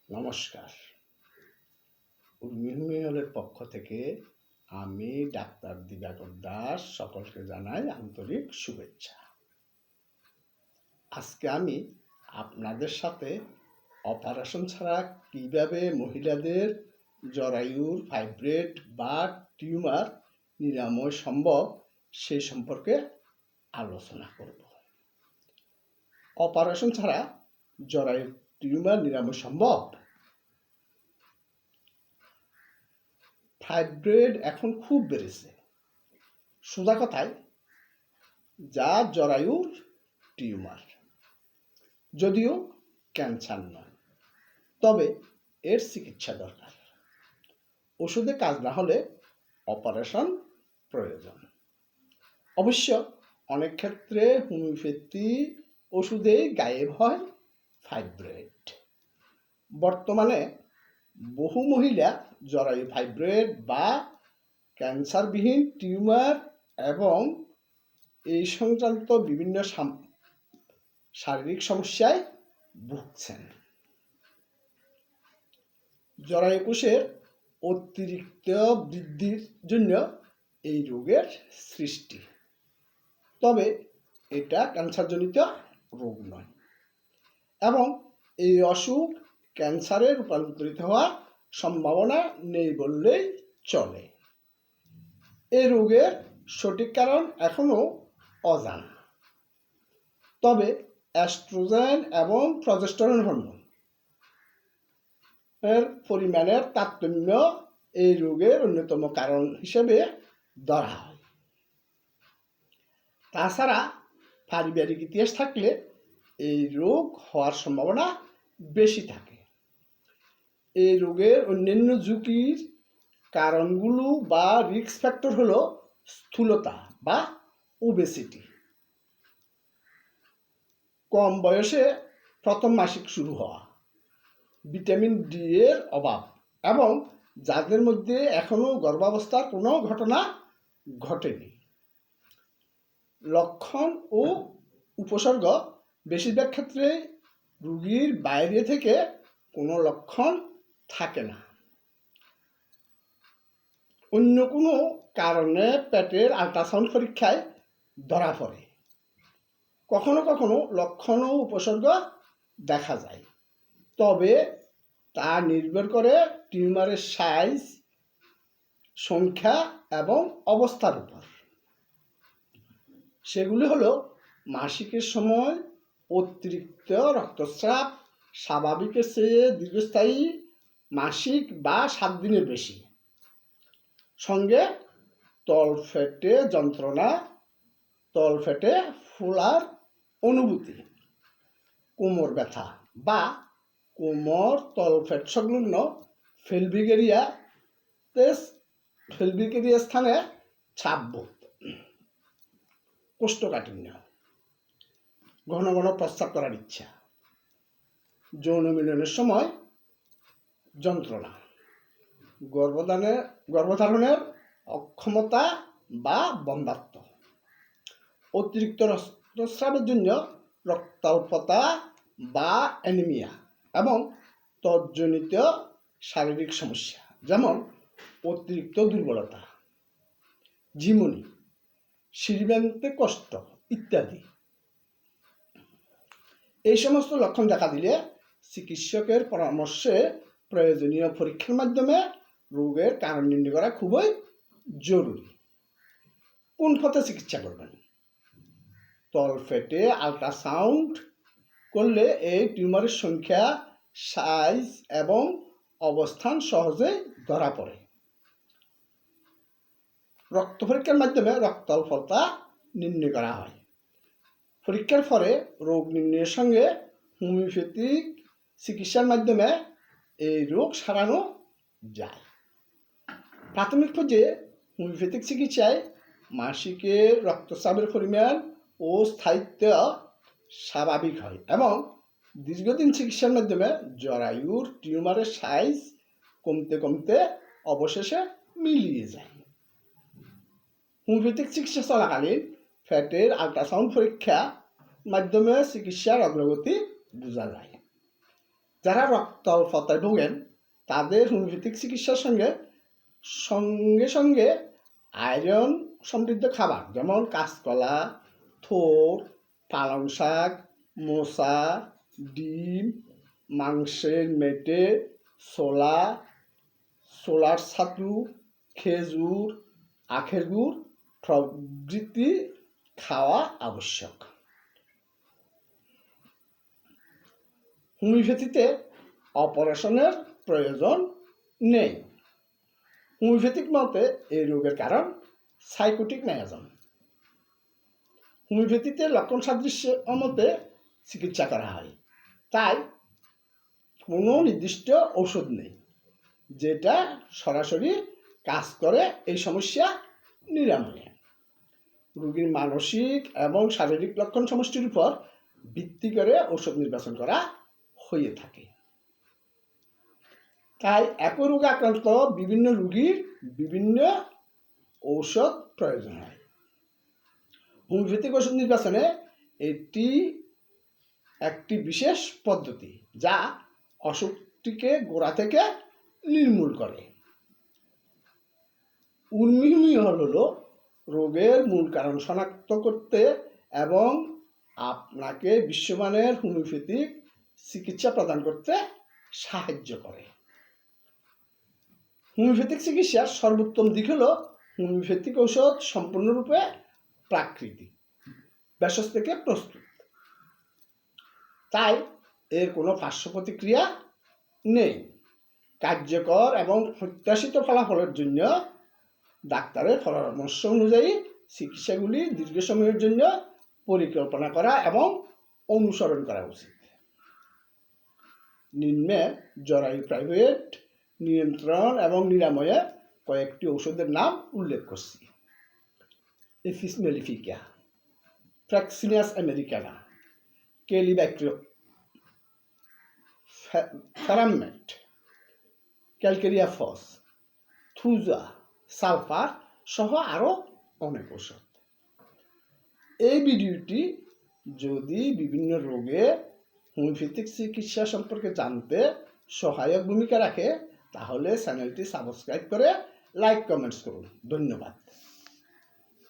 নমস্কার। উর্মিহলের পক্ষ থেকে আমি ডাক্তার দিবাকর দাস সকলকে জানাই আন্তরিক শুভেচ্ছা। আজকে আমি আপনাদের সাথে অপারেশন ছাড়া কিভাবে মহিলাদের জরায়ুর ফাইব্রয়েড বা টিউমার নিরাময় সম্ভব সেই সম্পর্কে আলোচনা করব। অপারেশন ছাড়া জরায়ুর টিউমার নিরাময় সম্ভব? ফাইব্রয়েড এখন খুব বেড়েছে, সোজা কথায় যা জরায়ুর টিউমার, যদিও ক্যান্সার নয়, তবে এর চিকিৎসা দরকার। ওষুধে কাজ না হলে অপারেশন প্রয়োজন। অবশ্য অনেক ক্ষেত্রে হোমিওপ্যাথি ওষুধেই গায়েব হয় ফাইব্রয়েড। বর্তমানে বহু মহিলা জরায়ু ফাইব্রয়েড বা ক্যান্সারবিহীন টিউমার এবং এই সংক্রান্ত বিভিন্ন শারীরিক সমস্যায় ভুগছেন। জরায়ু কোষের অতিরিক্ত বৃদ্ধির জন্য এই রোগের সৃষ্টি, তবে এটা ক্যান্সারজনিত রোগ নয় এবং এই অসুখ ক্যান্সারে রূপান্তরিত হওয়ার সম্ভাবনা নেই বললেই চলে। এই রোগের সঠিক কারণ এখনও অজানা, তবে অ্যাস্ট্রোজেন এবং প্রজেস্টেরন হরমোন এর পরিমাণের তারতম্য এই রোগের অন্যতম কারণ হিসেবে ধরা হয়। তাছাড়া পারিবারিক ইতিহাস থাকলে এই রোগ হওয়ার সম্ভাবনা বেশি থাকে। এই রোগের অন্যান্য ঝুঁকির কারণগুলো বা রিস্ক ফ্যাক্টর হলো স্থূলতা বা ওবেসিটি, কম বয়সে প্রথম মাসিক শুরু হওয়া, ভিটামিন ডি এর অভাব এবং যাদের মধ্যে এখনও গর্ভাবস্থার কোনো ঘটনা ঘটেনি। লক্ষণ ও উপসর্গ বেশিরভাগ ক্ষেত্রে রোগীর বাইরে থেকে কোনো লক্ষণ থাকে না। অন্য কোনো কারণে পেটের আল্ট্রাসাউন্ড পরীক্ষায় ধরা পড়ে। কখনো কখনো লক্ষণ ও উপসর্গ দেখা যায়, তবে তা নির্ভর করে টিউমারের সাইজ, সংখ্যা এবং অবস্থার উপর। সেগুলি হলো মাসিকের সময় অতিরিক্ত রক্তস্রাব, স্বাভাবিকের চেয়ে দীর্ঘস্থায়ী মাসিক বা 7 দিনের বেশি, সঙ্গে তলপেটে যন্ত্রণা, তলপেটে ফোলার অনুভূতি, কোমর ব্যথা বা কোমর তলপেট সংলগ্ন পেলভিক এরিয়া স্থানে ছাপবোধ, কোষ্ঠকাঠিন্য, ঘন ঘন প্রস্রাব করার ইচ্ছা, যৌন মিলনের সময় যন্ত্রণা, গর্ভধারণের অক্ষমতা বা বন্ধ্যাত্ব, অতিরিক্ত রক্তস্রাবের জন্য রক্তাল্পতা বা অ্যানিমিয়া এবং তজ্জনিত শারীরিক সমস্যা যেমন অতিরিক্ত দুর্বলতা, ঝিমুনি, সিঁড়ি বাঁধতে কষ্ট ইত্যাদি। এই সমস্ত লক্ষণ দেখা দিলে চিকিৎসকের পরামর্শে প্রয়োজনীয় পরীক্ষার মাধ্যমে রোগের কারণ নির্ণয় করা খুবই জরুরি। কোন পথে চিকিৎসা করবেন? তলপেটে আল্ট্রাসাউন্ড করলে এই টিউমারের সংখ্যা, সাইজ এবং অবস্থান সহজেই ধরা পড়ে। রক্ত পরীক্ষার মাধ্যমে রক্তাল্পতা নির্ণয় করা হয়। পরীক্ষার পরে রোগ নির্ণয়ের সঙ্গে হোমিওপ্যাথিক চিকিৎসার মাধ্যমে এই রোগ সারানো যায়। প্রাথমিক পর্যায়ে হোমিওপ্যাথিক চিকিৎসায় মাসিকের রক্তস্রাবের পরিমাণ ও স্থায়িত্ব স্বাভাবিক হয় এবং দীর্ঘদিন চিকিৎসার মাধ্যমে জরায়ুর টিউমারের সাইজ কমতে কমতে অবশেষে মিলিয়ে যায়। হোমিওপ্যাথিক চিকিৎসা চলাকালীন পেটের আল্ট্রাসাউন্ড পরীক্ষা মাধ্যমে চিকিৎসার অগ্রগতি বোঝা যায়। যারা রক্তাল্পতায় ভোগেন তাদের হোমিওপ্যাথিক চিকিৎসার সঙ্গে সঙ্গে সঙ্গে আয়রন সমৃদ্ধ খাবার যেমন কাঁচকলা, থোর, পালং শাক, মোচা, ডিম, মাংসের মেটে, ছোলা, ছোলার ছাতু, খেজুর, আখের গুড় প্রভৃতি খাওয়া আবশ্যক। হোমিওপ্যাথিতে অপারেশনের প্রয়োজন নেই। হোমিওপ্যাথিক মতে এই রোগের কারণ সাইকোটিক মায়াজম। হোমিওপ্যাথিতে লক্ষণ সাদৃশ্য মতে চিকিৎসা করা হয়, তাই কোনো নির্দিষ্ট ঔষধ নেই যেটা সরাসরি কাজ করে এই সমস্যা নিরাময়ে। রোগীর মানসিক এবং শারীরিক লক্ষণ সমষ্টির উপর ভিত্তি করে ঔষধ নির্বাচন করা হয়ে থাকে। তাই একই রোগে আক্রান্ত বিভিন্ন রোগীর বিভিন্ন ঔষধ প্রয়োজন হয়। হোমিওপ্যাথিক ওষুধ নির্বাচনে এটি একটি বিশেষ পদ্ধতি যা অসুখটিকে গোড়া থেকে নির্মূল করে। হোমিও হলো রোগের মূল কারণ শনাক্ত করতে এবং আপনাকে বিশ্বমানের হোমিওপ্যাথিক চিকিৎসা প্রদান করতে সাহায্য করে। হোমিওপ্যাথিক চিকিৎসার সর্বোত্তম দিক হলো হোমিওপ্যাথিক ঔষধ সম্পূর্ণরূপে প্রাকৃতিক ভেষজ থেকে প্রস্তুত, তাই এর কোনো পার্শ্ব প্রতিক্রিয়া নেই। কার্যকর এবং প্রত্যাশিত ফলাফলের জন্য ডাক্তারের পরামর্শ অনুযায়ী চিকিৎসাগুলি দীর্ঘ সময়ের জন্য পরিকল্পনা করা এবং অনুসরণ করা উচিত। নিম্নে জরায়ু প্রাইভেট নিয়ন্ত্রণ এবং নিরাময়ে কয়েকটি ঔষধের নাম উল্লেখ করছি। এফিস মেলিফিকা, ফ্র্যাক্সিনিয়াস আমেরিকানা, কেলিব্যাক্টেরিয়া, ফেরামেট, ক্যালকেরিয়া ফস, থুজা, সালফার সহ আরও অনেক ঔষধ। এই ভিডিওটি যদি বিভিন্ন রোগে হোমিওপ্যাথিক চিকিৎসা সম্পর্কে জানতে সহায়ক ভূমিকা রাখে তাহলে চ্যানেলটি সাবস্ক্রাইব করে লাইক কমেন্টস করুন। ধন্যবাদ।